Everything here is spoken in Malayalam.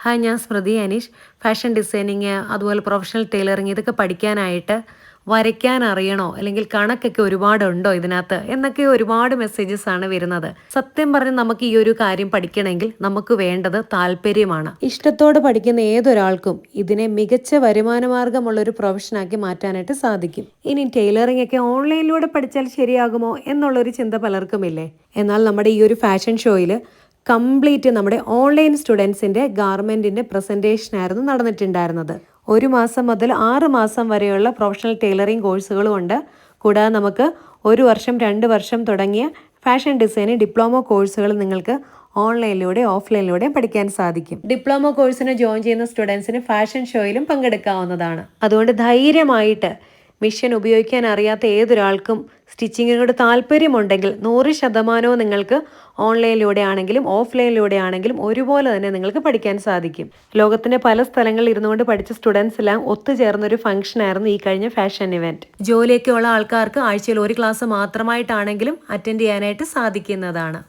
ഹായ്, ഞാൻ സ്മൃതി അനീഷ്. ഫാഷൻ ഡിസൈനിങ്, അതുപോലെ പ്രൊഫഷണൽ ടൈലറിങ് ഇതൊക്കെ പഠിക്കാനായിട്ട് വരയ്ക്കാൻ അറിയണോ, അല്ലെങ്കിൽ കണക്കൊക്കെ ഒരുപാടുണ്ടോ ഇതിനകത്ത് എന്നൊക്കെ ഒരുപാട് മെസ്സേജസ് ആണ് വരുന്നത്. സത്യം പറഞ്ഞ് നമുക്ക് ഈ ഒരു കാര്യം പഠിക്കണമെങ്കിൽ നമുക്ക് വേണ്ടത് താല്പര്യമാണ്. ഇഷ്ടത്തോടെ പഠിക്കുന്ന ഏതൊരാൾക്കും ഇതിനെ മികച്ച വരുമാന മാർഗമുള്ള ഒരു പ്രൊഫഷനാക്കി മാറ്റാനായിട്ട് സാധിക്കും. ഇനി ടൈലറിംഗ് ഒക്കെ ഓൺലൈനിലൂടെ പഠിച്ചാൽ ശരിയാകുമോ എന്നുള്ളൊരു ചിന്ത പലർക്കുമില്ലേ. എന്നാൽ നമ്മുടെ ഈ ഒരു ഫാഷൻ ഷോയിൽ കംപ്ലീറ്റ് നമ്മുടെ ഓൺലൈൻ സ്റ്റുഡൻസിൻ്റെ ഗാർമെൻറ്റിൻ്റെ പ്രസൻറ്റേഷൻ ആയിരുന്നു നടന്നിട്ടുണ്ടായിരുന്നത്. 1 മാസം മുതൽ 6 മാസം വരെയുള്ള പ്രൊഫഷണൽ ടൈലറിംഗ് കോഴ്സുകളും ഉണ്ട്. കൂടാതെ നമുക്ക് 1 വർഷം 2 വർഷം തുടങ്ങിയ ഫാഷൻ ഡിസൈനിങ് ഡിപ്ലോമ കോഴ്സുകൾ നിങ്ങൾക്ക് ഓൺലൈനിലൂടെ ഓഫ്ലൈനിലൂടെ പഠിക്കാൻ സാധിക്കും. ഡിപ്ലോമ കോഴ്സിന് ജോയിൻ ചെയ്യുന്ന സ്റ്റുഡൻസിന് ഫാഷൻ ഷോയിലും പങ്കെടുക്കാവുന്നതാണ്. അതുകൊണ്ട് ധൈര്യമായിട്ട് മെഷീൻ ഉപയോഗിക്കാൻ അറിയാത്ത ഏതൊരാൾക്കും സ്റ്റിച്ചിങ്ങിനോട് താല്പര്യമുണ്ടെങ്കിൽ 100% നിങ്ങൾക്ക് ഓൺലൈനിലൂടെ ആണെങ്കിലും ഓഫ്ലൈനിലൂടെ ആണെങ്കിലും ഒരുപോലെ തന്നെ നിങ്ങൾക്ക് പഠിക്കാൻ സാധിക്കും. ലോകത്തിൻ്റെ പല സ്ഥലങ്ങളിൽ ഇരുന്നുകൊണ്ട് പഠിച്ച സ്റ്റുഡൻസ് എല്ലാം ഒത്തുചേർന്നൊരു ഫംഗ്ഷൻ ആയിരുന്നു ഈ കഴിഞ്ഞ ഫാഷൻ ഇവൻറ്റ്. ജോലിയൊക്കെ ഉള്ള ആൾക്കാർക്ക് ആഴ്ചയിൽ 1 ക്ലാസ് മാത്രമായിട്ടാണെങ്കിലും അറ്റൻഡ് ചെയ്യാനായിട്ട് സാധിക്കുന്നതാണ്.